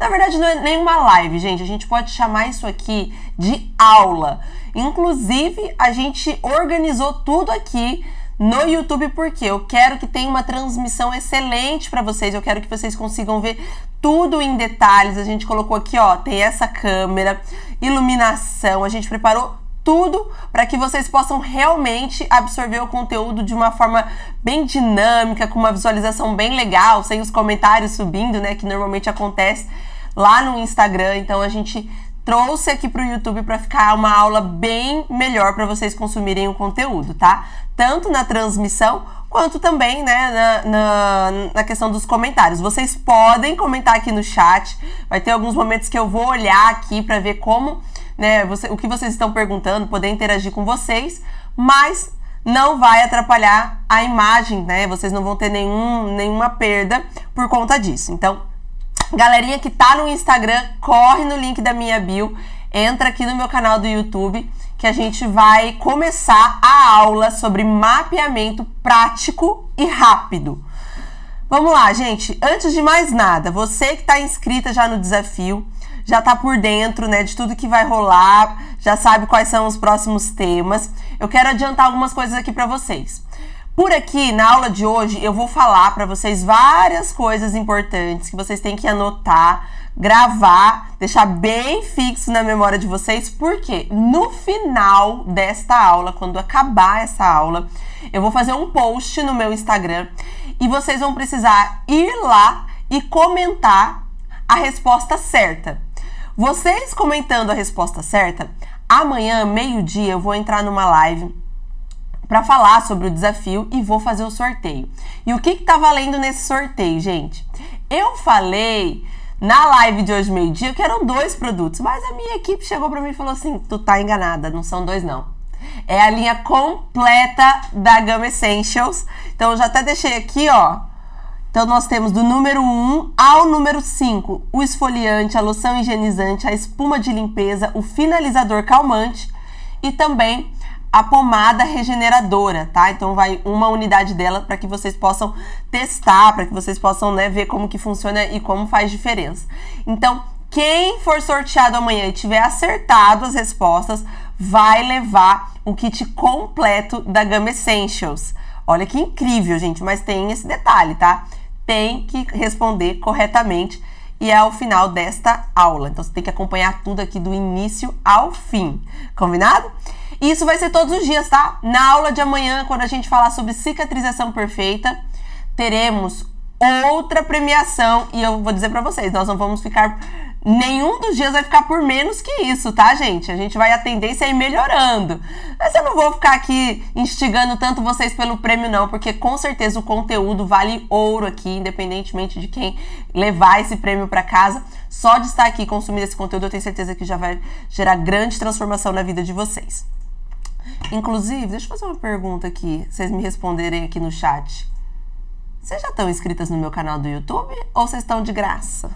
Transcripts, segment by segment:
Na verdade, não é nenhuma live, gente. A gente pode chamar isso aqui de aula. Inclusive, a gente organizou tudo aqui no YouTube porque eu quero que tenha uma transmissão excelente para vocês. Eu quero que vocês consigam ver tudo em detalhes. A gente colocou aqui, ó, tem essa câmera, iluminação. A gente preparou tudo para que vocês possam realmente absorver o conteúdo de uma forma bem dinâmica, com uma visualização bem legal, sem os comentários subindo, né, que normalmente acontece lá no Instagram. Então a gente trouxe aqui para o YouTube para ficar uma aula bem melhor para vocês consumirem o conteúdo, tá? Tanto na transmissão quanto também, né, na questão dos comentários. Vocês podem comentar aqui no chat. Vai ter alguns momentos que eu vou olhar aqui para ver como, né, o que vocês estão perguntando, poder interagir com vocês, mas não vai atrapalhar a imagem, né? Vocês não vão ter nenhuma perda por conta disso. Então, galerinha que tá no Instagram, corre no link da minha bio, entra aqui no meu canal do YouTube, que a gente vai começar a aula sobre mapeamento prático e rápido. Vamos lá, gente. Antes de mais nada, você que tá inscrita já no desafio, já tá por dentro, né, de tudo que vai rolar, já sabe quais são os próximos temas. Eu quero adiantar algumas coisas aqui para vocês. Por aqui, na aula de hoje, eu vou falar para vocês várias coisas importantes que vocês têm que anotar, gravar, deixar bem fixo na memória de vocês, porque no final desta aula, quando acabar essa aula, eu vou fazer um post no meu Instagram e vocês vão precisar ir lá e comentar a resposta certa. Vocês comentando a resposta certa, amanhã, meio-dia, eu vou entrar numa live para falar sobre o desafio e vou fazer o sorteio. E o que tá valendo nesse sorteio, gente? Eu falei na live de hoje, meio-dia, que eram 2 produtos, mas a minha equipe chegou para mim e falou assim, tu tá enganada, não são 2 não. É a linha completa da Gama Essentials. Então eu já até deixei aqui, ó. Então nós temos do número 1 ao número 5, o esfoliante, a loção higienizante, a espuma de limpeza, o finalizador calmante e também a pomada regeneradora, tá? Então vai uma unidade dela para que vocês possam testar, para que vocês possam, né, ver como que funciona e como faz diferença. Então, quem for sorteado amanhã e tiver acertado as respostas, vai levar o kit completo da Gama Essentials. Olha que incrível, gente, mas tem esse detalhe, tá? Tem que responder corretamente e é ao final desta aula. Então, você tem que acompanhar tudo aqui do início ao fim, combinado? E isso vai ser todos os dias, tá? Na aula de amanhã, quando a gente falar sobre cicatrização perfeita, teremos outra premiação e eu vou dizer pra vocês, nós não vamos ficar... Nenhum dos dias vai ficar por menos que isso, tá, gente? A gente vai a tendência a ir melhorando. Mas eu não vou ficar aqui instigando tanto vocês pelo prêmio, não, porque com certeza o conteúdo vale ouro aqui, independentemente de quem levar esse prêmio para casa. Só de estar aqui consumindo esse conteúdo, eu tenho certeza que já vai gerar grande transformação na vida de vocês. Inclusive, deixa eu fazer uma pergunta aqui, vocês me responderem aqui no chat. Vocês já estão inscritas no meu canal do YouTube ou vocês estão de graça?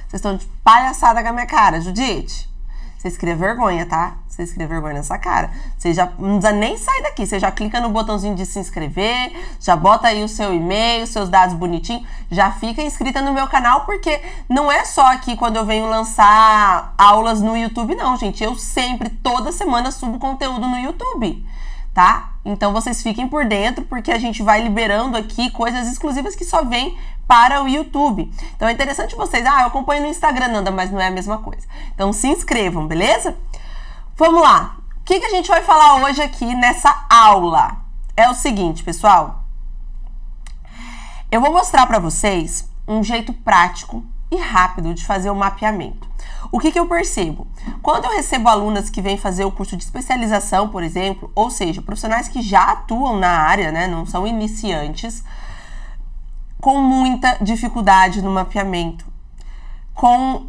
Vocês estão de palhaçada com a minha cara, Judite. Vocês criam vergonha, tá? Vocês criam vergonha nessa cara. Você já não precisa nem sair daqui. Você já clica no botãozinho de se inscrever, já bota aí o seu e-mail, seus dados bonitinhos, já fica inscrita no meu canal, porque não é só aqui quando eu venho lançar aulas no YouTube, não, gente. Eu sempre, toda semana, subo conteúdo no YouTube, tá? Então vocês fiquem por dentro, porque a gente vai liberando aqui coisas exclusivas que só vêm para o YouTube. Então é interessante vocês, eu acompanho no Instagram, Nanda, mas não é a mesma coisa. Então se inscrevam, beleza? Vamos lá. O que a gente vai falar hoje aqui nessa aula? É o seguinte, pessoal. Eu vou mostrar para vocês um jeito prático e rápido de fazer o mapeamento. O que eu percebo? Quando eu recebo alunas que vêm fazer o curso de especialização, por exemplo, ou seja, profissionais que já atuam na área, né, não são iniciantes, com muita dificuldade no mapeamento, com,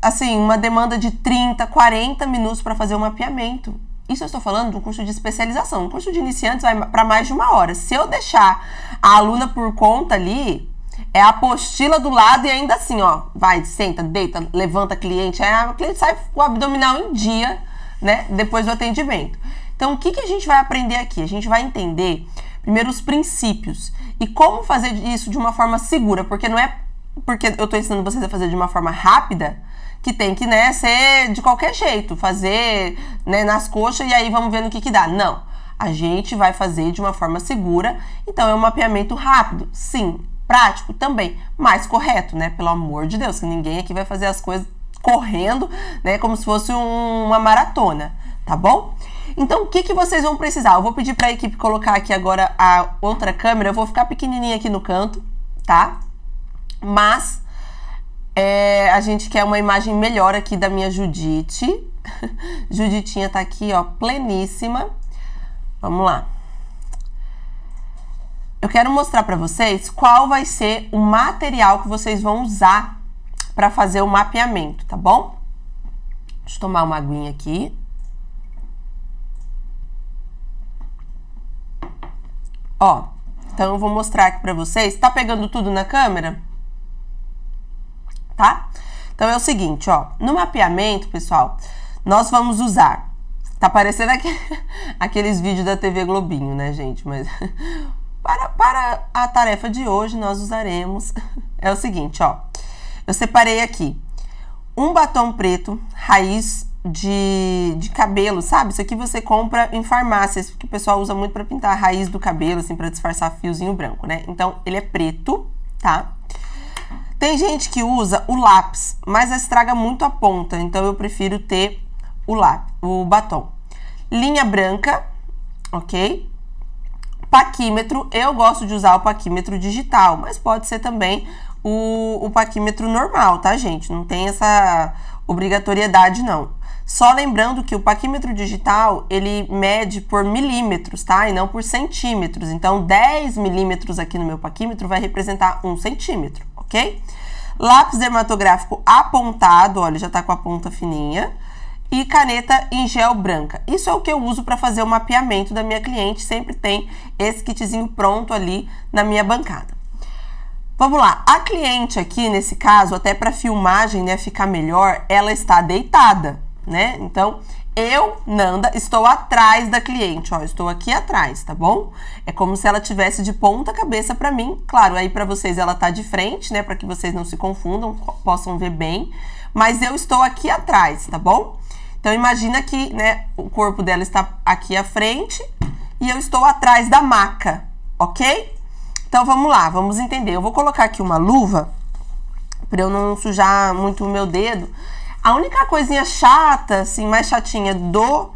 assim, uma demanda de 30, 40 minutos para fazer o mapeamento. Isso eu estou falando de um curso de especialização. Um curso de iniciantes vai para mais de 1 hora. Se eu deixar a aluna por conta ali, é a apostila do lado e ainda assim, ó, vai, senta, deita, levanta cliente, o cliente sai com o abdominal em dia, né, depois do atendimento. Então, o que a gente vai aprender aqui? A gente vai entender primeiro os princípios e como fazer isso de uma forma segura, porque não é porque eu tô ensinando vocês a fazer de uma forma rápida, que tem que, né, ser de qualquer jeito, fazer, né, nas coxas e aí vamos ver no que dá. Não, a gente vai fazer de uma forma segura, então é um mapeamento rápido, sim, prático também, mais correto, né, pelo amor de Deus, que ninguém aqui vai fazer as coisas correndo, né, como se fosse uma maratona, tá bom? Então, o que vocês vão precisar? Eu vou pedir para a equipe colocar aqui agora a outra câmera, eu vou ficar pequenininha aqui no canto, tá? Mas a gente quer uma imagem melhor aqui da minha Judite. Juditinha tá aqui, ó, pleníssima. Vamos lá. Eu quero mostrar para vocês qual vai ser o material que vocês vão usar para fazer o mapeamento, tá bom? Deixa eu tomar uma aguinha aqui. Ó, então eu vou mostrar aqui pra vocês. Tá pegando tudo na câmera? Tá? Então é o seguinte, ó. No mapeamento, pessoal, nós vamos usar... Tá parecendo aqueles vídeos da TV Globinho, né, gente? Mas para a tarefa de hoje, nós usaremos... É o seguinte, ó. Eu separei aqui um batom preto, raiz de cabelo, sabe? Isso aqui você compra em farmácias, que o pessoal usa muito para pintar a raiz do cabelo, assim, para disfarçar fiozinho branco, né? Então, ele é preto, tá? Tem gente que usa o lápis, mas estraga muito a ponta, então eu prefiro ter o batom. Linha branca, ok? Paquímetro, eu gosto de usar o paquímetro digital, mas pode ser também o paquímetro normal, tá, gente? Não tem essa obrigatoriedade, não. Só lembrando que o paquímetro digital, ele mede por milímetros, tá? E não por centímetros. Então, 10 milímetros aqui no meu paquímetro vai representar 1 centímetro, ok? Lápis dermatográfico apontado, olha, já tá com a ponta fininha. E caneta em gel branca. Isso é o que eu uso para fazer o mapeamento da minha cliente. Sempre tem esse kitzinho pronto ali na minha bancada. Vamos lá. A cliente aqui, nesse caso, até para filmagem, né, ficar melhor, ela está deitada, né? Então, eu, Nanda, estou atrás da cliente, ó, estou aqui atrás, tá bom? É como se ela tivesse de ponta cabeça para mim. Claro, aí para vocês ela tá de frente, né, para que vocês não se confundam, possam ver bem, mas eu estou aqui atrás, tá bom? Então, imagina que, né, o corpo dela está aqui à frente e eu estou atrás da maca, ok? Então, vamos lá, vamos entender. Eu vou colocar aqui uma luva para eu não sujar muito o meu dedo. A única coisinha chata, assim, mais chatinha do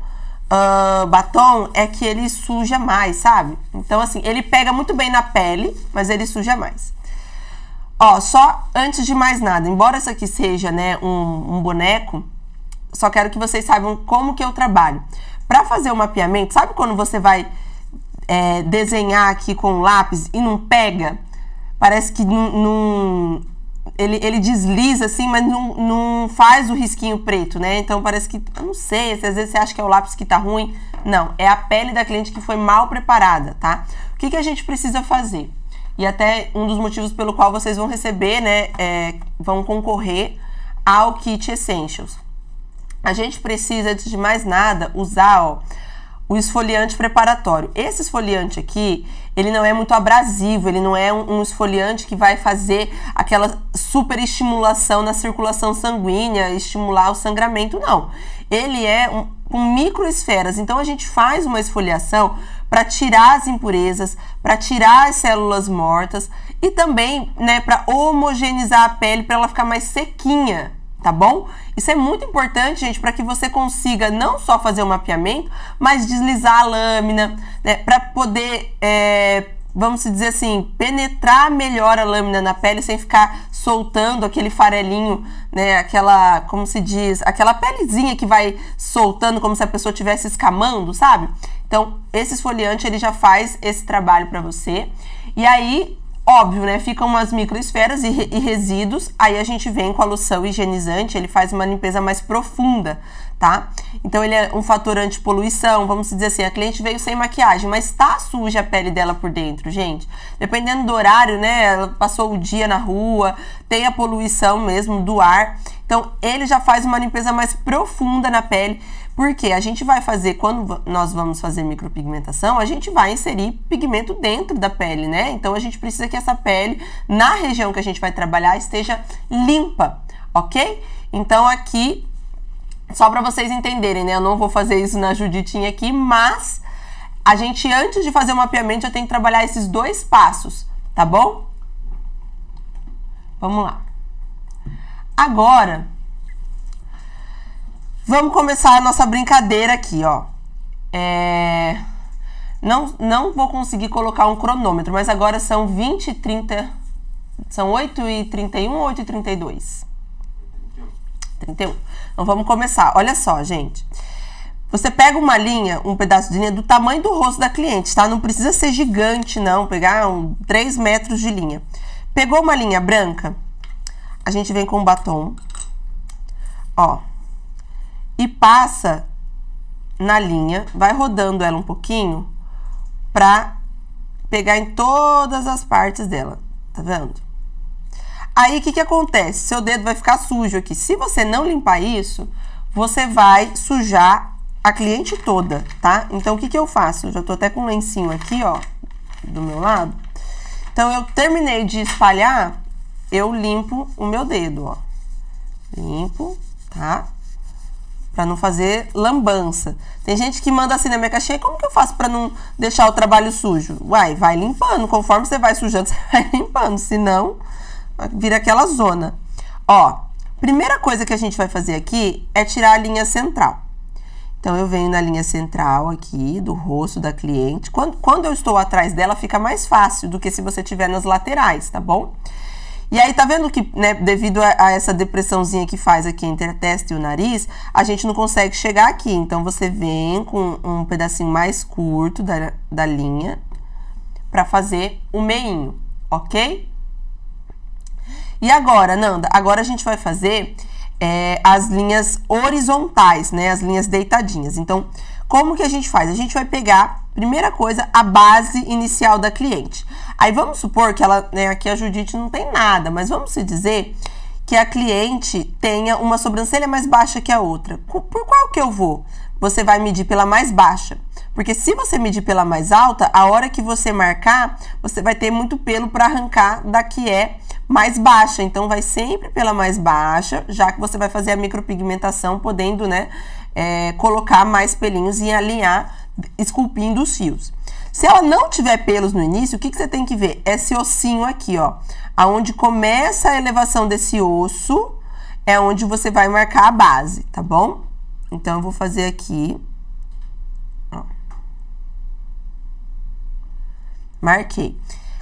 batom é que ele suja mais, sabe? Então, assim, ele pega muito bem na pele, mas ele suja mais. Ó, só antes de mais nada, embora isso aqui seja, né, um boneco, só quero que vocês saibam como que eu trabalho. Para fazer o mapeamento, sabe quando você vai desenhar aqui com o lápis e não pega? Parece que ele desliza assim, mas não faz o risquinho preto, né? Então parece que, eu não sei, se às vezes você acha que é o lápis que tá ruim. Não, é a pele da cliente que foi mal preparada, tá? O que a gente precisa fazer? E até um dos motivos pelo qual vocês vão receber, né, vão concorrer ao Kit Essentials. A gente precisa, antes de mais nada, usar, ó, o esfoliante preparatório. Esse esfoliante aqui, ele não é muito abrasivo, ele não é um esfoliante que vai fazer aquela super estimulação na circulação sanguínea, estimular o sangramento, não. Ele é com microesferas, então a gente faz uma esfoliação para tirar as impurezas, para tirar as células mortas e também, né, para homogeneizar a pele, para ela ficar mais sequinha. Tá bom? Isso é muito importante, gente, para que você consiga não só fazer o mapeamento, mas deslizar a lâmina, né? Para poder, vamos dizer assim, penetrar melhor a lâmina na pele sem ficar soltando aquele farelinho, né? Aquela, como se diz, aquela pelezinha que vai soltando como se a pessoa estivesse escamando, sabe? Então, esse esfoliante, ele já faz esse trabalho para você. E aí, óbvio, né? Ficam umas microesferas e resíduos. Aí a gente vem com a loção higienizante, ele faz uma limpeza mais profunda, tá? Então ele é um fator antipoluição, vamos dizer assim, a cliente veio sem maquiagem, mas tá suja a pele dela por dentro, gente. Dependendo do horário, né? Ela passou o dia na rua, tem a poluição mesmo do ar. Então Então, ele já faz uma limpeza mais profunda na pele, porque a gente vai fazer, quando nós vamos fazer micropigmentação, a gente vai inserir pigmento dentro da pele, né? Então, a gente precisa que essa pele, na região que a gente vai trabalhar, esteja limpa, ok? Então, aqui, só para vocês entenderem, né? Eu não vou fazer isso na Juditinha aqui, mas a gente, antes de fazer o mapeamento, já tem que trabalhar esses 2 passos, tá bom? Vamos lá. Agora, vamos começar a nossa brincadeira aqui, ó. Não vou conseguir colocar um cronômetro, mas agora são 20 e 30... São 8h31 ou 8h32? 31. Então, vamos começar. Olha só, gente. Você pega uma linha, um pedaço de linha do tamanho do rosto da cliente, tá? Não precisa ser gigante, não. Pegar 3 metros de linha. Pegou uma linha branca, a gente vem com um batom, ó, e passa na linha, vai rodando ela um pouquinho pra pegar em todas as partes dela, tá vendo? Aí, o que acontece? Seu dedo vai ficar sujo aqui. Se você não limpar isso, você vai sujar a cliente toda, tá? Então, o que eu faço? Eu já tô até com um lencinho aqui, ó, do meu lado. Então, eu terminei de espalhar, eu limpo o meu dedo, ó. Limpo, tá? Pra não fazer lambança. Tem gente que manda assim na minha caixinha, como que eu faço pra não deixar o trabalho sujo? Uai, vai limpando, conforme você vai sujando, você vai limpando, senão vira aquela zona. Ó, primeira coisa que a gente vai fazer aqui é tirar a linha central. Então, eu venho na linha central aqui, do rosto da cliente. Quando eu estou atrás dela, fica mais fácil do que se você estiver nas laterais, tá bom? E aí, tá vendo que, né, devido a essa depressãozinha que faz aqui entre a testa e o nariz, a gente não consegue chegar aqui. Então, você vem com um pedacinho mais curto da linha pra fazer o meinho, ok? E agora, Nanda, agora a gente vai fazer as linhas horizontais, né? As linhas deitadinhas. Então, como que a gente faz? A gente vai pegar, primeira coisa, a base inicial da cliente. Aí, vamos supor que ela, né, aqui a Judite não tem nada, mas vamos se dizer que a cliente tenha uma sobrancelha mais baixa que a outra. Por qual que eu vou? Você vai medir pela mais baixa. Porque se você medir pela mais alta, a hora que você marcar, você vai ter muito pelo para arrancar da que é mais baixa. Então, vai sempre pela mais baixa, já que você vai fazer a micropigmentação, podendo, né, colocar mais pelinhos e alinhar, esculpindo os fios. Se ela não tiver pelos no início, o que você tem que ver? Esse ossinho aqui, ó. Aonde começa a elevação desse osso, é onde você vai marcar a base, tá bom? Então, eu vou fazer aqui. Ó. Marquei.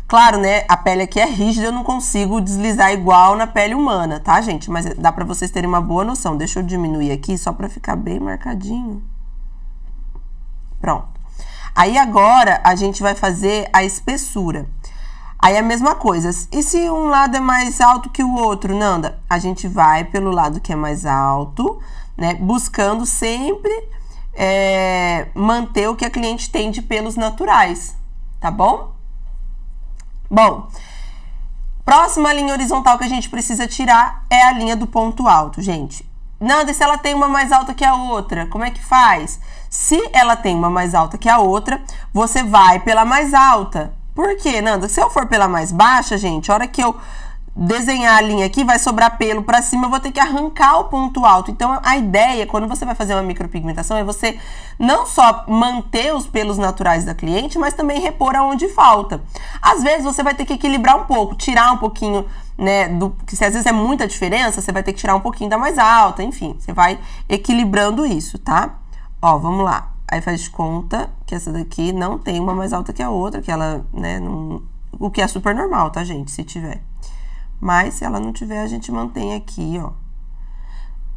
Claro, né, a pele aqui é rígida, eu não consigo deslizar igual na pele humana, tá, gente? Mas dá pra vocês terem uma boa noção. Deixa eu diminuir aqui, só pra ficar bem marcadinho. Pronto. Aí, agora, a gente vai fazer a espessura. Aí, a mesma coisa. E se um lado é mais alto que o outro, Nanda? A gente vai pelo lado que é mais alto, né? Buscando sempre manter o que a cliente tem de pelos naturais, tá bom? Bom, próxima linha horizontal que a gente precisa tirar é a linha do ponto alto, gente. Nanda, e se ela tem uma mais alta que a outra, como é que faz? Se ela tem uma mais alta que a outra, você vai pela mais alta. Por quê, Nanda? Se eu for pela mais baixa, gente, a hora que eu desenhar a linha aqui, vai sobrar pelo pra cima, eu vou ter que arrancar o ponto alto. Então, a ideia, quando você vai fazer uma micropigmentação, é você não só manter os pelos naturais da cliente, mas também repor aonde falta. Às vezes, você vai ter que equilibrar um pouco, tirar um pouquinho, né, que se às vezes é muita diferença, você vai ter que tirar um pouquinho da mais alta, enfim, você vai equilibrando isso, tá? Ó, vamos lá. Aí faz de conta que essa daqui não tem uma mais alta que a outra, que ela, né, não... O que é super normal, tá, gente? Se tiver. Mas, se ela não tiver, a gente mantém aqui, ó.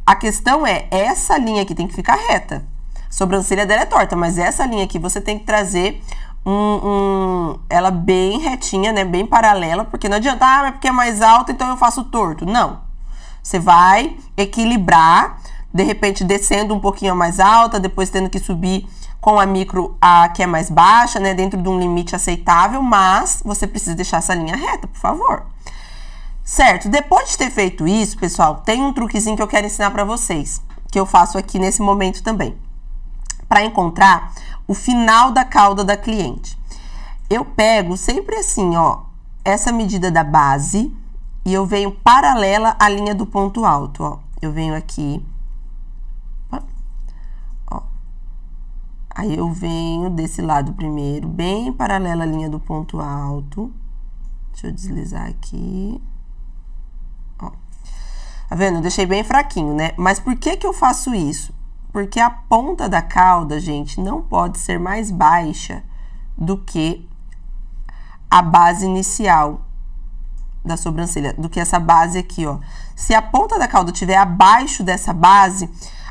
A questão é, essa linha aqui tem que ficar reta. A sobrancelha dela é torta, mas essa linha aqui você tem que trazer ela bem retinha, né? Bem paralela, porque não adianta, é porque é mais alta, então eu faço torto. Não. Você vai equilibrar, de repente descendo um pouquinho mais alta, depois tendo que subir com a micro, que é mais baixa, né? Dentro de um limite aceitável, mas você precisa deixar essa linha reta, por favor. Certo? Depois de ter feito isso, pessoal, tem um truquezinho que eu quero ensinar pra vocês, que eu faço aqui nesse momento também, para encontrar o final da cauda da cliente. Eu pego sempre assim, ó, essa medida da base e eu venho paralela à linha do ponto alto, ó. Eu venho aqui, ó. Aí eu venho desse lado primeiro, bem paralela à linha do ponto alto. Deixa eu deslizar aqui. Ó. Tá vendo? Eu deixei bem fraquinho, né? Mas por que que eu faço isso? Porque a ponta da cauda, gente, não pode ser mais baixa do que a base inicial da sobrancelha, do que essa base aqui, ó. Se a ponta da cauda estiver abaixo dessa base,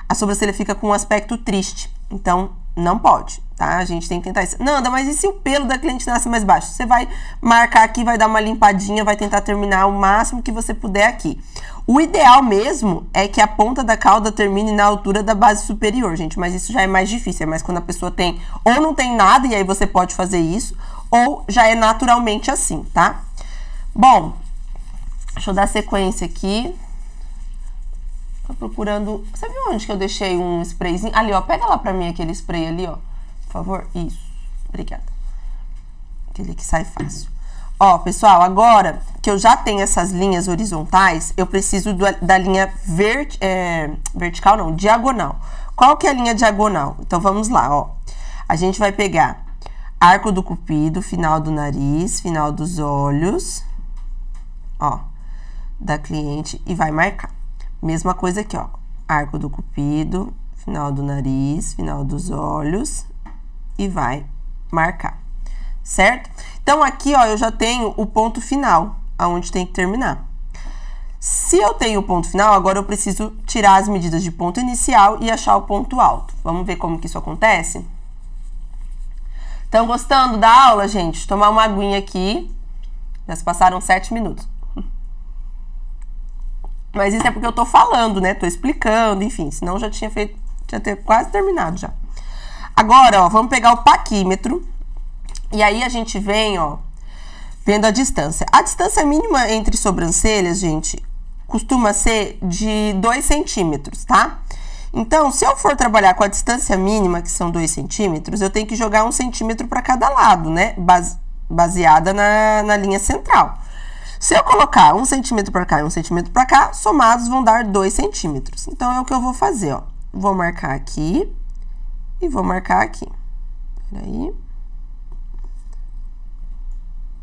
a sobrancelha fica com um aspecto triste. Então, não pode, tá? A gente tem que tentar isso. Nanda, mas e se o pelo da cliente nasce mais baixo? Você vai marcar aqui, vai dar uma limpadinha, vai tentar terminar o máximo que você puder aqui. O ideal mesmo é que a ponta da cauda termine na altura da base superior, gente, mas isso já é mais difícil, é mais quando a pessoa tem ou não tem nada, e aí você pode fazer isso, ou já é naturalmente assim, tá? Bom, deixa eu dar sequência aqui. Tô procurando... Você viu onde que eu deixei um sprayzinho? Ali, ó, pega lá pra mim aquele spray ali, ó, por favor. Isso, obrigada. Aquele que sai fácil. Ó, pessoal, agora que eu já tenho essas linhas horizontais, eu preciso da linha vertical, não, diagonal. Qual que é a linha diagonal? Então, vamos lá, ó. A gente vai pegar arco do cupido, final do nariz, final dos olhos, ó, da cliente e vai marcar. Mesma coisa aqui, ó. Arco do cupido, final do nariz, final dos olhos e vai marcar. Certo? Então, aqui, ó, eu já tenho o ponto final, aonde tem que terminar. Se eu tenho o ponto final, agora eu preciso tirar as medidas de ponto inicial e achar o ponto alto. Vamos ver como que isso acontece? Estão gostando da aula, gente? Tomar uma aguinha aqui. Já se passaram 7 minutos. Mas isso é porque eu tô falando, né? Tô explicando, enfim. Senão já tinha feito, já ter quase terminado já. Agora, ó, vamos pegar o paquímetro. E aí a gente vem, ó, vendo a distância. A distância mínima entre sobrancelhas, gente, costuma ser de 2 centímetros, tá? Então, se eu for trabalhar com a distância mínima, que são 2 centímetros, eu tenho que jogar 1 centímetro para cada lado, né? Baseada na linha central. Se eu colocar 1 centímetro para cá e 1 centímetro para cá, somados vão dar 2 centímetros. Então, é o que eu vou fazer, ó. Vou marcar aqui e vou marcar aqui. Peraí.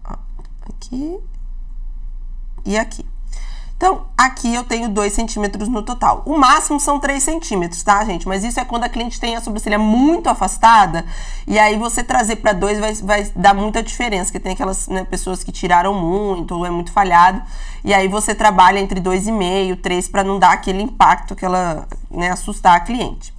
Ó, aqui e aqui. Então, aqui eu tenho 2 centímetros no total. O máximo são 3 centímetros, tá, gente? Mas isso é quando a cliente tem a sobrancelha muito afastada, e aí você trazer para 2 vai dar muita diferença, porque tem aquelas, né, pessoas que tiraram muito, ou é muito falhado, e aí você trabalha entre 2,5, 3, para não dar aquele impacto, aquela, né, assustar a cliente.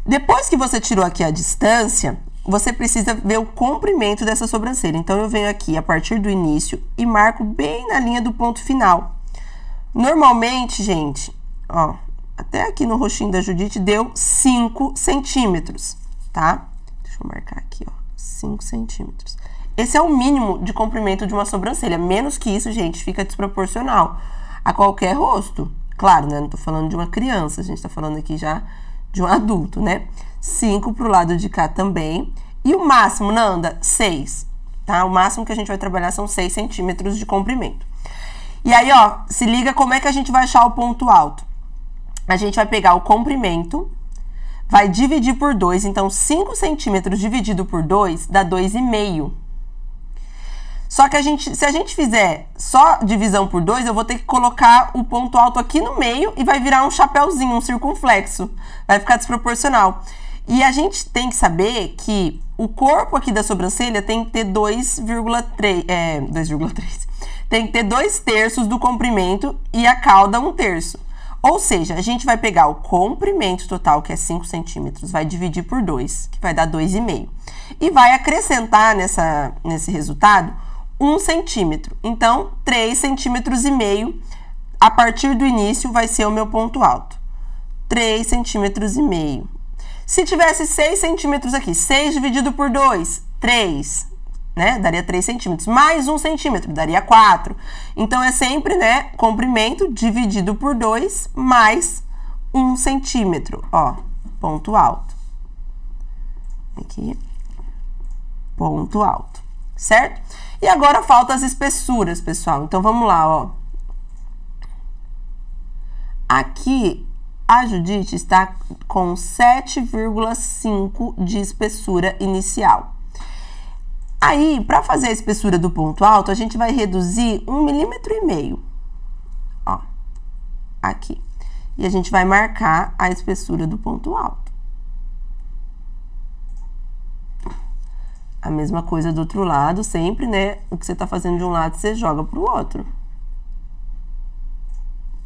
Depois que você tirou aqui a distância, você precisa ver o comprimento dessa sobrancelha. Então, eu venho aqui a partir do início e marco bem na linha do ponto final. Normalmente, gente, ó, até aqui no rostinho da Judite deu 5 centímetros, tá? Deixa eu marcar aqui, ó, 5 centímetros. Esse é o mínimo de comprimento de uma sobrancelha. Menos que isso, gente, fica desproporcional a qualquer rosto. Claro, né? Não tô falando de uma criança, a gente tá falando aqui já de um adulto, né? 5 pro lado de cá também. E o máximo, Nanda, 6, tá? O máximo que a gente vai trabalhar são 6 centímetros de comprimento. E aí, ó, se liga como é que a gente vai achar o ponto alto. A gente vai pegar o comprimento, vai dividir por 2, então 5 centímetros dividido por 2 dá 2,5. Só que se a gente fizer só divisão por 2, eu vou ter que colocar o ponto alto aqui no meio e vai virar um chapéuzinho, um circunflexo. Vai ficar desproporcional. E a gente tem que saber que o corpo aqui da sobrancelha tem que ter 2,3. Tem que ter 2/3 do comprimento e a cauda 1/3. Ou seja, a gente vai pegar o comprimento total, que é 5 centímetros, vai dividir por 2, que vai dar 2,5. E vai acrescentar nesse resultado 1 centímetro. Então, 3,5 centímetros, a partir do início, vai ser o meu ponto alto. 3,5 centímetros. Se tivesse 6 centímetros aqui, 6 dividido por 2, 3. né? Daria 3 centímetros. Mais 1 centímetro, daria 4. Então, é sempre, né, comprimento dividido por 2 mais 1 centímetro, ó, ponto alto. Aqui, ponto alto, certo? E agora faltam as espessuras, pessoal. Então, vamos lá, ó. Aqui, a Judite está com 7,5 de espessura inicial. Aí, para fazer a espessura do ponto alto, a gente vai reduzir 1,5 milímetro, ó, aqui. E a gente vai marcar a espessura do ponto alto. A mesma coisa do outro lado, sempre, né? O que você tá fazendo de um lado, você joga pro outro.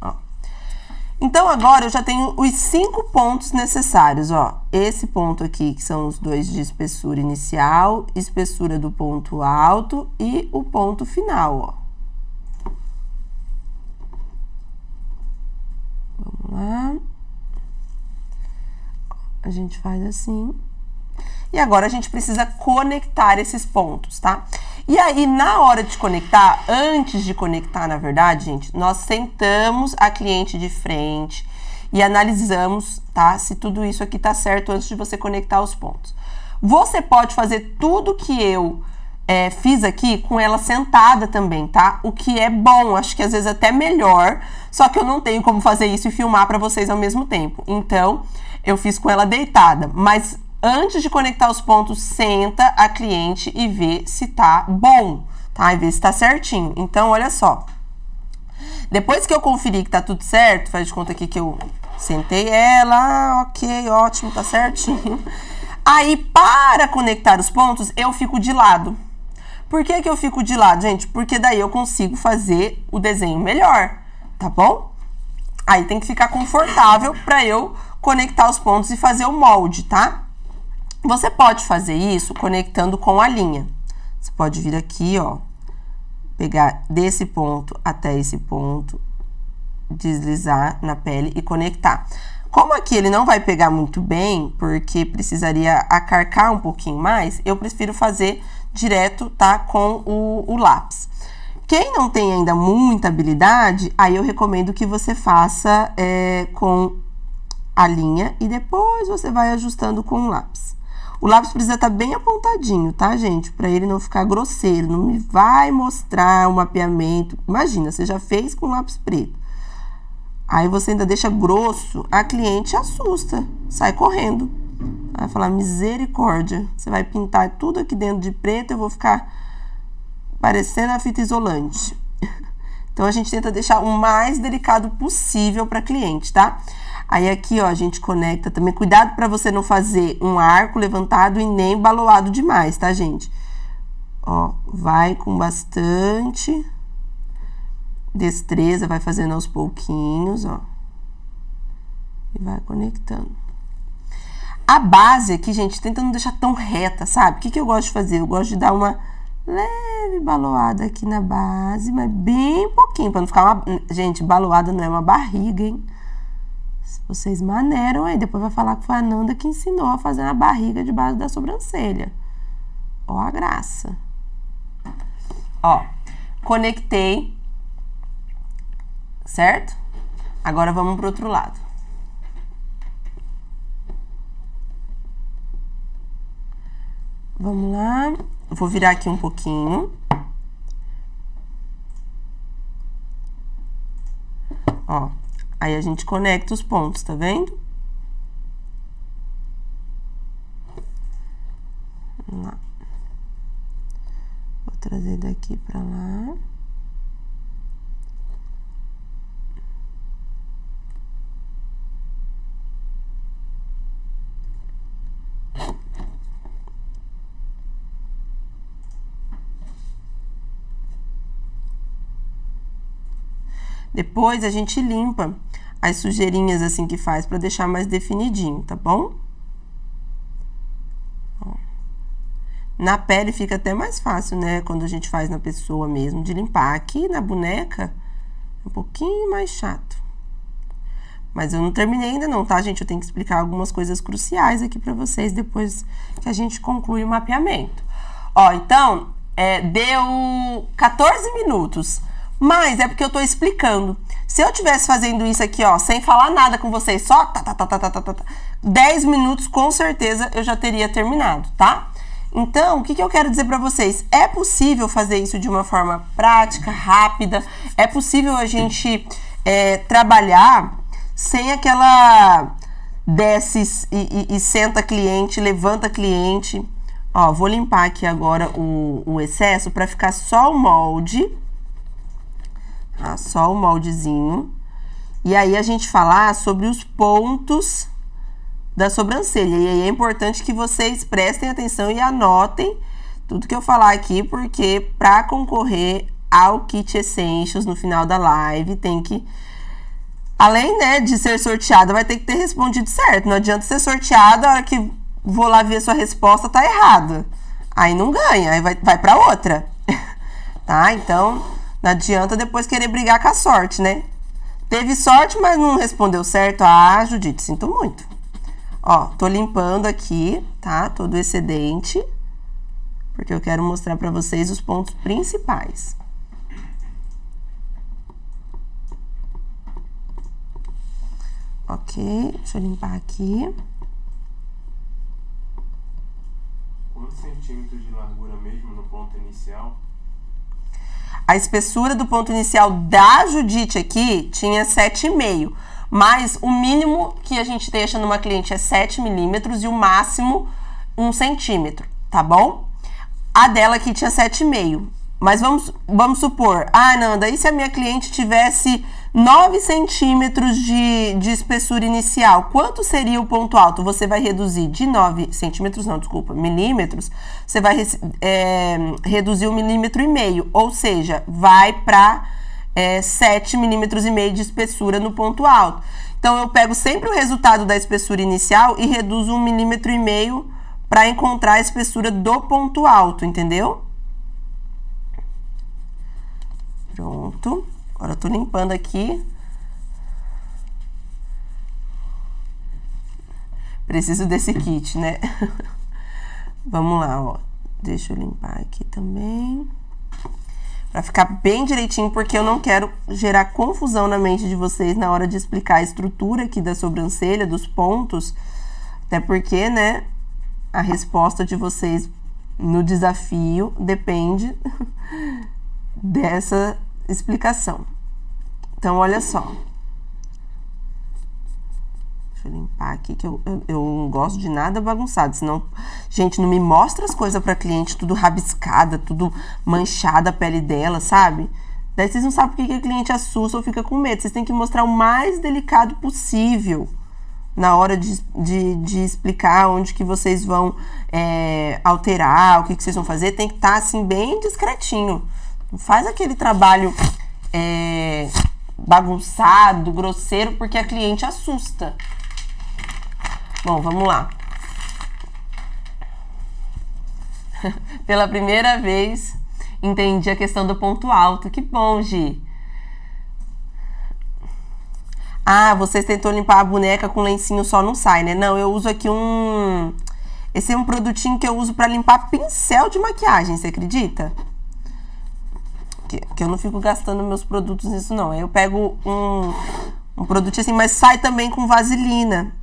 Ó. Então, agora eu já tenho os 5 pontos necessários, ó. Esse ponto aqui, que são os 2 de espessura inicial, espessura do ponto alto e o ponto final, ó. Vamos lá. A gente faz assim. E agora a gente precisa conectar esses pontos, tá? E aí, na hora de conectar, antes de conectar, na verdade, gente, nós sentamos a cliente de frente e analisamos, tá? Se tudo isso aqui tá certo antes de você conectar os pontos. Você pode fazer tudo que eu fiz aqui com ela sentada também, tá? O que é bom, acho que às vezes até melhor, só que eu não tenho como fazer isso e filmar pra vocês ao mesmo tempo. Então, eu fiz com ela deitada, mas antes de conectar os pontos, senta a cliente e vê se tá bom, tá? E vê se tá certinho. Então, olha só. Depois que eu conferi que tá tudo certo, faz de conta aqui que eu sentei ela, ok, ótimo, tá certinho. Aí, para conectar os pontos, eu fico de lado. Por que que eu fico de lado, gente? Porque daí eu consigo fazer o desenho melhor, tá bom? Aí tem que ficar confortável para eu conectar os pontos e fazer o molde, tá? Você pode fazer isso conectando com a linha. Você pode vir aqui, ó, pegar desse ponto até esse ponto, deslizar na pele e conectar. Como aqui ele não vai pegar muito bem, porque precisaria acarcar um pouquinho mais, eu prefiro fazer direto, tá, com o lápis. Quem não tem ainda muita habilidade, aí eu recomendo que você faça com a linha e depois você vai ajustando com o lápis. O lápis precisa estar bem apontadinho, tá, gente? Para ele não ficar grosseiro, não me vai mostrar o mapeamento. Imagina, você já fez com lápis preto. Aí você ainda deixa grosso, a cliente assusta, sai correndo. Vai falar, misericórdia, você vai pintar tudo aqui dentro de preto, eu vou ficar parecendo a fita isolante. Então, a gente tenta deixar o mais delicado possível para cliente, tá? Aí, aqui, ó, a gente conecta também. Cuidado para você não fazer um arco levantado e nem baloado demais, tá, gente? Ó, vai com bastante destreza, vai fazendo aos pouquinhos, ó. E vai conectando. A base aqui, gente, tenta não deixar tão reta, sabe? O que que eu gosto de fazer? Eu gosto de dar uma leve baloada aqui na base, mas bem pouquinho, para não ficar uma... Gente, baloada não é uma barriga, hein? Vocês maneiram aí, depois vai falar que foi a Nanda que ensinou a fazer uma barriga debaixo da sobrancelha. Ó a graça. Ó, conectei, certo? Agora vamos pro outro lado. Vamos lá, vou virar aqui um pouquinho. Ó. Aí, a gente conecta os pontos, tá vendo? Vamos lá. Vou trazer daqui pra lá. Depois, a gente limpa as sujeirinhas assim que faz pra deixar mais definidinho, tá bom? Ó. Na pele fica até mais fácil, né? Quando a gente faz na pessoa mesmo, de limpar. Aqui na boneca é um pouquinho mais chato. Mas eu não terminei ainda não, tá, gente? Eu tenho que explicar algumas coisas cruciais aqui pra vocês depois que a gente conclui o mapeamento. Ó, então, deu 14 minutos. Mas é porque eu tô explicando. Se eu tivesse fazendo isso aqui, ó, sem falar nada com vocês, só 10 minutos, com certeza eu já teria terminado, tá? Então, o que eu quero dizer pra vocês? É possível fazer isso de uma forma prática, rápida. É possível a gente trabalhar sem aquela desce e senta cliente, levanta cliente. Ó, vou limpar aqui agora o excesso pra ficar só o molde. Tá? Só o moldezinho. E aí a gente falar sobre os pontos da sobrancelha. E aí é importante que vocês prestem atenção e anotem tudo que eu falar aqui, porque para concorrer ao Kit Essentials no final da live, tem que, além, né, de ser sorteada, vai ter que ter respondido certo. Não adianta ser sorteada, a hora que vou lá ver sua resposta tá errada. Aí não ganha, aí vai para outra. Tá? Então, não adianta depois querer brigar com a sorte, né? Teve sorte, mas não respondeu certo. Ah, Judite, sinto muito. Ó, tô limpando aqui, tá? Todo o excedente, porque eu quero mostrar pra vocês os pontos principais. Ok, deixa eu limpar aqui. Quantos centímetros de largura mesmo no ponto inicial? A espessura do ponto inicial da Judite aqui tinha 7,5. Mas o mínimo que a gente deixa numa cliente é 7 milímetros e o máximo 1 centímetro, tá bom? A dela aqui tinha 7,5. Mas vamos supor, Nanda, e se a minha cliente tivesse 9 centímetros de espessura inicial? Quanto seria o ponto alto? Você vai reduzir de 9 centímetros, não, desculpa, milímetros. Você vai reduzir 1,5 milímetro, ou seja, vai para 7,5 milímetros de espessura no ponto alto. Então, eu pego sempre o resultado da espessura inicial e reduzo 1,5 milímetro para encontrar a espessura do ponto alto, entendeu? Pronto. Agora eu tô limpando aqui. Preciso desse kit, né? Vamos lá, ó. Deixa eu limpar aqui também. Pra ficar bem direitinho, porque eu não quero gerar confusão na mente de vocês na hora de explicar a estrutura aqui da sobrancelha, dos pontos. Até porque, né, a resposta de vocês no desafio depende dessa explicação. Então, olha só. Deixa eu limpar aqui, que eu não gosto de nada bagunçado. Senão, gente, não me mostra as coisas pra cliente tudo rabiscada, tudo manchada a pele dela, sabe? Daí vocês não sabem por que a cliente assusta ou fica com medo. Vocês têm que mostrar o mais delicado possível na hora de explicar onde que vocês vão alterar, o que vocês vão fazer. Tem que estar, assim, bem discretinho. Não faz aquele trabalho bagunçado, grosseiro, porque a cliente assusta. Bom, vamos lá. Pela primeira vez, entendi a questão do ponto alto. Que bom, Gi. Vocês tentou limpar a boneca com lencinho só, não sai, né? Não, eu uso aqui esse é um produtinho que eu uso pra limpar pincel de maquiagem, você acredita? Que eu não fico gastando meus produtos nisso, não. Aí eu pego um produto assim, mas sai também com vaselina.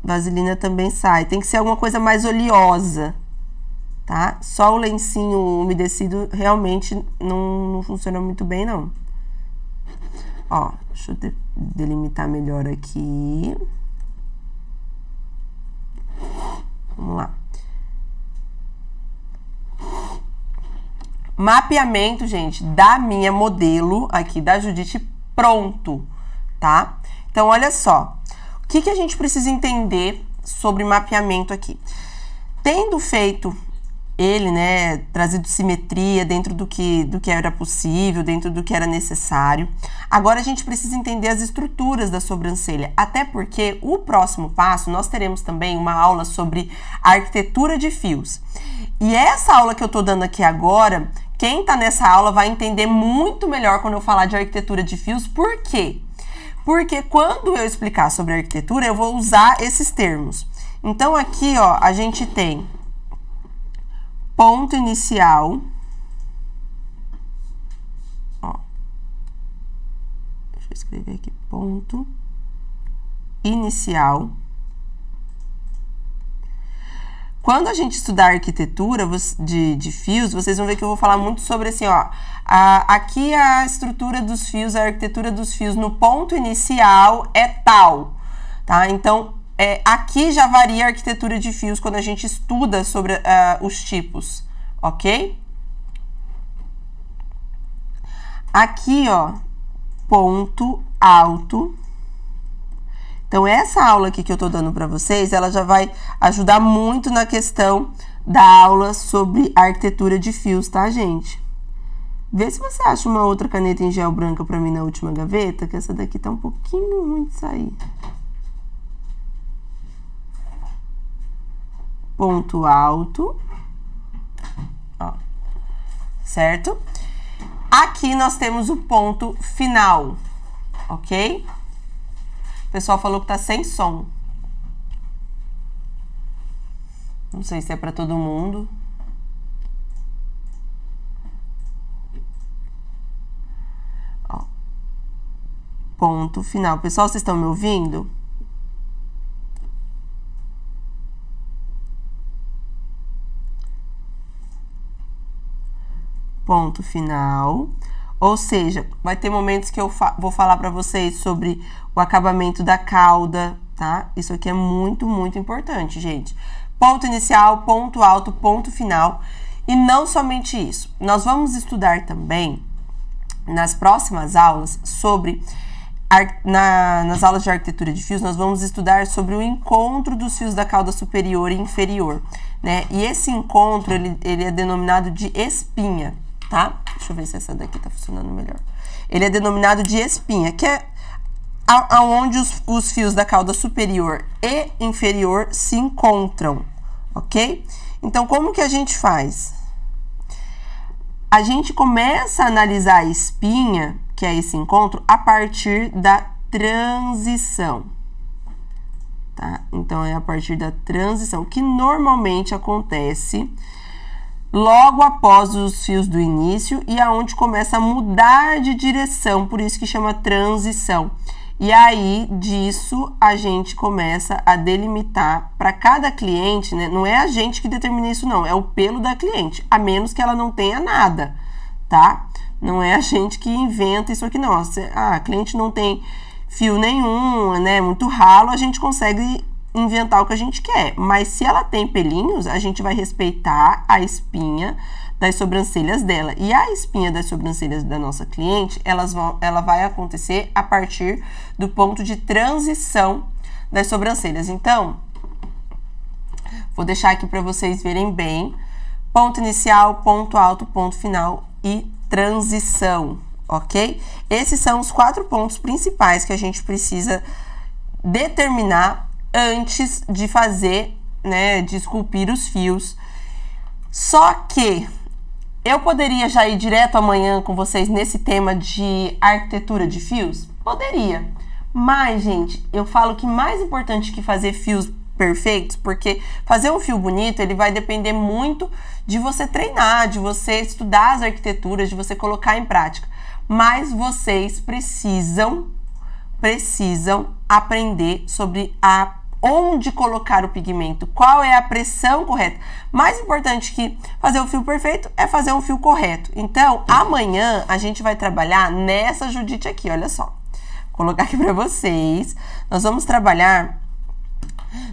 Vaselina também sai. Tem que ser alguma coisa mais oleosa, tá? Só o lencinho umedecido realmente não funciona muito bem, não. Ó, deixa eu delimitar melhor aqui. Vamos lá. Mapeamento, gente, da minha modelo aqui, da Judite, pronto, tá? Então, olha só. O que a gente precisa entender sobre mapeamento aqui? Tendo feito ele, né, trazido simetria dentro do que era possível, dentro do que era necessário, agora a gente precisa entender as estruturas da sobrancelha, até porque o próximo passo, nós teremos também uma aula sobre arquitetura de fios. E essa aula que eu tô dando aqui agora, quem tá nessa aula vai entender muito melhor quando eu falar de arquitetura de fios. Por quê? Porque quando eu explicar sobre arquitetura, eu vou usar esses termos. Então, aqui, ó, a gente tem ponto inicial, escrever aqui, ponto inicial. Quando a gente estudar arquitetura de fios, vocês vão ver que eu vou falar muito sobre assim, ó, aqui a estrutura dos fios, a arquitetura dos fios no ponto inicial é tal, tá? Então, aqui já varia a arquitetura de fios quando a gente estuda sobre os tipos, ok? Aqui, ó, ponto alto. Então, essa aula aqui que eu tô dando para vocês, ela já vai ajudar muito na questão da aula sobre arquitetura de fios, tá, gente? Vê se você acha uma outra caneta em gel branca para mim na última gaveta, que essa daqui tá um pouquinho ruim de sair. Ponto alto. Ó, certo? Aqui nós temos o ponto final, ok? O pessoal falou que tá sem som. Não sei se é para todo mundo. Ó. Ponto final. Pessoal, vocês estão me ouvindo? Ponto final. Ou seja, vai ter momentos que eu vou falar para vocês sobre o acabamento da cauda, tá? Isso aqui é muito, muito importante, gente. Ponto inicial, ponto alto, ponto final. E não somente isso. Nós vamos estudar também, nas próximas aulas, sobre... nas aulas de arquitetura de fios, nós vamos estudar sobre o encontro dos fios da cauda superior e inferior, né? E esse encontro, ele é denominado de espinha, tá? Deixa eu ver se essa daqui tá funcionando melhor. Ele é denominado de espinha, que é aonde os fios da cauda superior e inferior se encontram, ok? Então, como que a gente faz? A gente começa a analisar a espinha, que é esse encontro, a partir da transição, tá? Então, é a partir da transição, que normalmente acontece logo após os fios do início e aonde começa a mudar de direção, por isso que chama transição. E aí, disso, a gente começa a delimitar para cada cliente, né? Não é a gente que determina isso, não. É o pelo da cliente, a menos que ela não tenha nada, tá? Não é a gente que inventa isso aqui, não. A cliente não tem fio nenhum, né? Muito ralo, a gente consegue inventar o que a gente quer. Mas se ela tem pelinhos, a gente vai respeitar a espinha das sobrancelhas dela. E a espinha das sobrancelhas da nossa cliente, ela vai acontecer a partir do ponto de transição das sobrancelhas. Então, vou deixar aqui para vocês verem bem. Ponto inicial, ponto alto, ponto final e transição, ok? Esses são os 4 pontos principais que a gente precisa determinar antes de fazer, né, de esculpir os fios. Só que eu poderia já ir direto amanhã com vocês nesse tema de arquitetura de fios? Poderia. Mas, gente, eu falo que mais importante que fazer fios perfeitos, porque fazer um fio bonito, ele vai depender muito de você treinar, de você estudar as arquiteturas, de você colocar em prática. Mas vocês precisam aprender sobre onde colocar o pigmento, qual é a pressão correta. Mais importante que fazer o fio perfeito é fazer um fio correto. Então, amanhã a gente vai trabalhar nessa Judite aqui, olha só. Vou colocar aqui pra vocês. Nós vamos trabalhar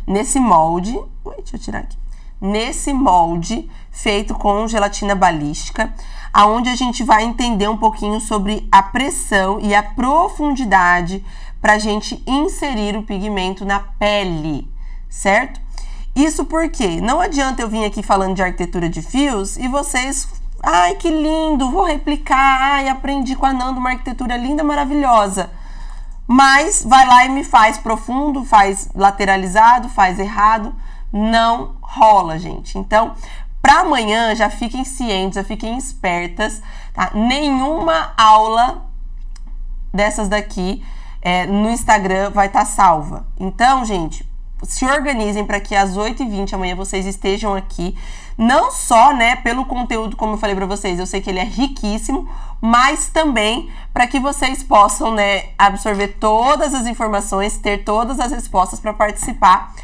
nesse molde. Deixa eu tirar aqui. Nesse molde feito com gelatina balística, aonde a gente vai entender um pouquinho sobre a pressão e a profundidade para a gente inserir o pigmento na pele, certo? Isso porque não adianta eu vir aqui falando de arquitetura de fios e vocês, ai que lindo, vou replicar, ai aprendi com a Nanda uma arquitetura linda, maravilhosa, mas vai lá e me faz profundo, faz lateralizado, faz errado, não rola, gente. Então, para amanhã já fiquem cientes, já fiquem espertas, tá? Nenhuma aula dessas daqui no Instagram vai estar salva. Então, gente, se organizem para que às 8h20 amanhã vocês estejam aqui. Não só, né, pelo conteúdo, como eu falei para vocês, eu sei que ele é riquíssimo, mas também para que vocês possam, né, absorver todas as informações, ter todas as respostas para participar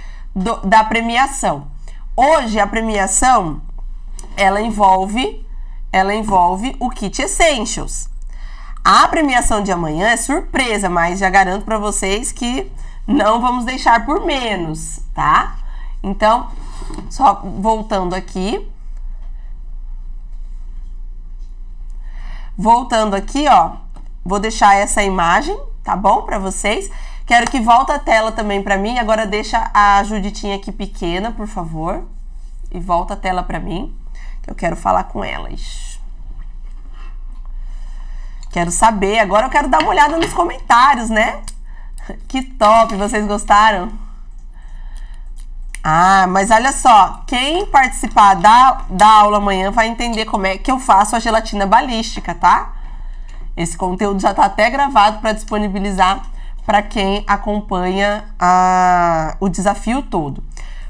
da premiação. Hoje a premiação, ela envolve o Kit Essentials. A premiação de amanhã é surpresa, mas já garanto para vocês que não vamos deixar por menos, tá? Então, só voltando aqui. Voltando aqui, ó, vou deixar essa imagem, tá bom, para vocês. Quero que volta a tela também para mim. Agora deixa a Juditinha aqui pequena, por favor. E volta a tela para mim, que eu quero falar com elas. Quero saber, agora eu quero dar uma olhada nos comentários, né? Que top, vocês gostaram? Ah, mas olha só, quem participar da aula amanhã vai entender como é que eu faço a gelatina balística, tá? Esse conteúdo já tá até gravado para disponibilizar para quem acompanha o desafio todo.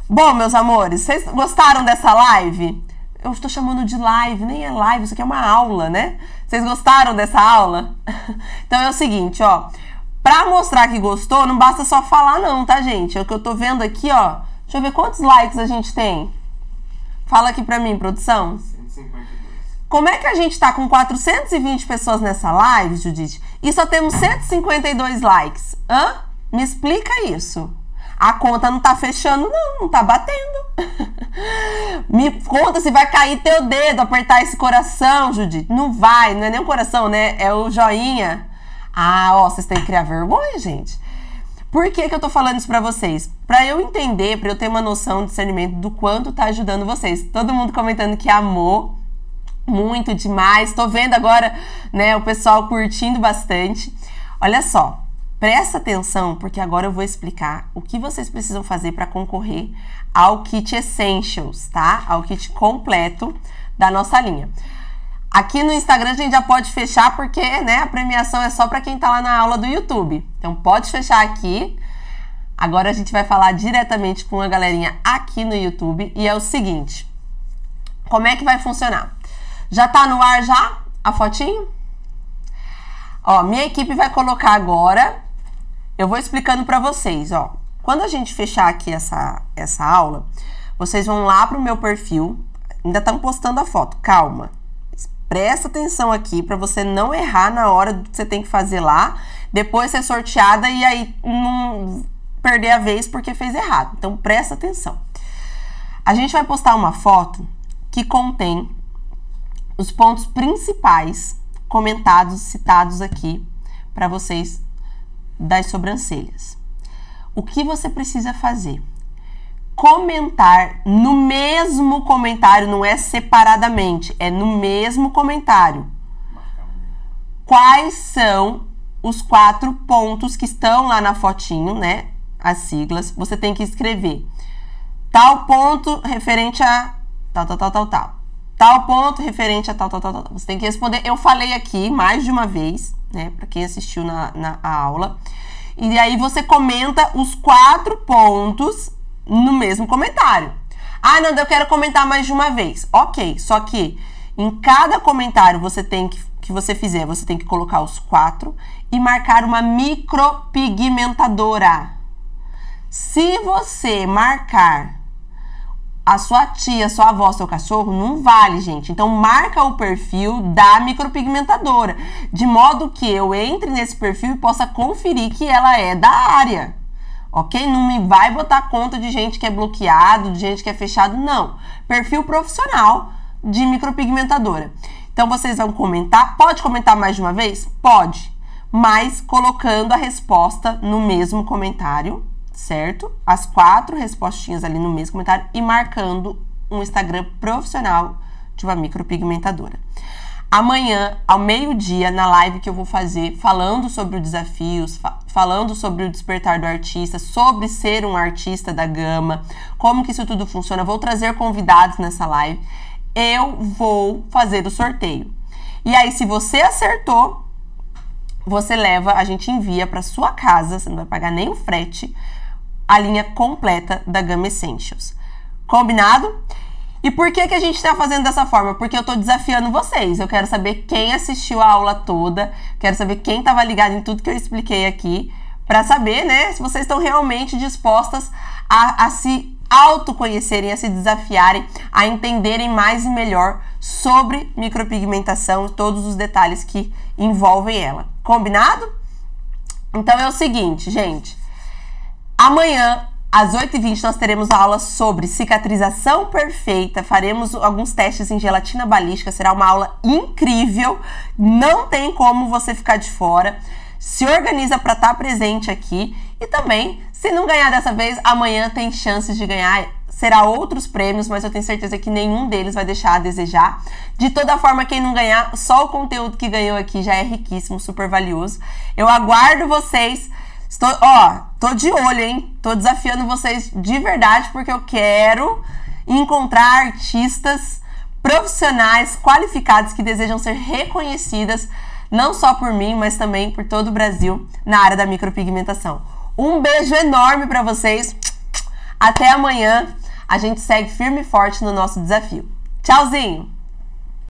Bom, meus amores, vocês gostaram dessa live? Eu estou chamando de live, nem é live, isso aqui é uma aula, né? Vocês gostaram dessa aula? Então é o seguinte, ó. Pra mostrar que gostou, não basta só falar não, tá, gente? É o que eu tô vendo aqui, ó. Deixa eu ver quantos likes a gente tem. Fala aqui pra mim, produção. 152. Como é que a gente tá com 420 pessoas nessa live, Judite, e só temos 152 likes? Hã? Me explica isso. A conta não tá fechando, não tá batendo. Me conta se vai cair teu dedo, apertar esse coração, Judite. Não vai, não é nem o coração, né? É o joinha. Ah, ó, vocês têm que criar vergonha, gente. Por que que eu tô falando isso pra vocês? Pra eu entender, pra eu ter uma noção, discernimento do quanto tá ajudando vocês. Todo mundo comentando que amou muito demais. Tô vendo agora, né, o pessoal curtindo bastante. Olha só, presta atenção, porque agora eu vou explicar o que vocês precisam fazer pra concorrer ao Kit Essentials, tá? Ao kit completo da nossa linha. Aqui no Instagram a gente já pode fechar porque, né, a premiação é só para quem tá lá na aula do YouTube. Então pode fechar aqui. Agora a gente vai falar diretamente com a galerinha aqui no YouTube. E é o seguinte, como é que vai funcionar? Já tá no ar já a fotinho? Ó, minha equipe vai colocar agora. Eu vou explicando para vocês, ó. Quando a gente fechar aqui essa aula, vocês vão lá pro meu perfil. Ainda estão postando a foto, calma. Presta atenção aqui para você não errar na hora do que você tem que fazer lá, depois ser sorteada e aí não perder a vez porque fez errado. Então presta atenção. A gente vai postar uma foto que contém os pontos principais comentados, citados aqui para vocês das sobrancelhas. O que você precisa fazer? Comentar no mesmo comentário, não é separadamente, é no mesmo comentário. Quais são os 4 pontos que estão lá na fotinho, né? As siglas. Você tem que escrever tal ponto referente a tal. Tal ponto referente a tal. Você tem que responder. Eu falei aqui mais de uma vez, né? Para quem assistiu na aula. E aí você comenta os 4 pontos no mesmo comentário. Ah, Nanda, eu quero comentar mais de uma vez. Ok, só que em cada comentário você tem que você fizer, você tem que colocar os 4 e marcar uma micropigmentadora. Se você marcar a sua tia, sua avó, seu cachorro, não vale, gente. Então marca o perfil da micropigmentadora, de modo que eu entre nesse perfil e possa conferir que ela é da área. Ok? Não me vai botar conta de gente que é bloqueado, de gente que é fechado, não. Perfil profissional de micropigmentadora. Então, vocês vão comentar. Pode comentar mais de uma vez? Pode. Mas colocando a resposta no mesmo comentário, certo? As 4 respostinhas ali no mesmo comentário e marcando um Instagram profissional de uma micropigmentadora. Amanhã, ao meio-dia, na live que eu vou fazer, falando sobre os desafios, falando sobre o despertar do artista, sobre ser um artista da gama, como que isso tudo funciona, vou trazer convidados nessa live, eu vou fazer o sorteio. E aí, se você acertou, você leva, a gente envia para sua casa, você não vai pagar nem o frete, a linha completa da gama Essentials. Combinado? E por que a gente está fazendo dessa forma? Porque eu estou desafiando vocês. Eu quero saber quem assistiu a aula toda, quero saber quem estava ligado em tudo que eu expliquei aqui, para saber, né, se vocês estão realmente dispostas a se autoconhecerem, a se desafiarem, a entenderem mais e melhor sobre micropigmentação e todos os detalhes que envolvem ela. Combinado? Então é o seguinte, gente. Amanhã, às 8h20, nós teremos a aula sobre cicatrização perfeita. Faremos alguns testes em gelatina balística. Será uma aula incrível. Não tem como você ficar de fora. Se organiza para estar presente aqui. E também, se não ganhar dessa vez, amanhã tem chances de ganhar. Será outros prêmios, mas eu tenho certeza que nenhum deles vai deixar a desejar. De toda forma, quem não ganhar, só o conteúdo que ganhou aqui já é riquíssimo, super valioso. Eu aguardo vocês. Tô de olho, hein? Tô desafiando vocês de verdade, porque eu quero encontrar artistas profissionais, qualificados, que desejam ser reconhecidas, não só por mim, mas também por todo o Brasil, na área da micropigmentação. Um beijo enorme para vocês. Até amanhã. A gente segue firme e forte no nosso desafio. Tchauzinho!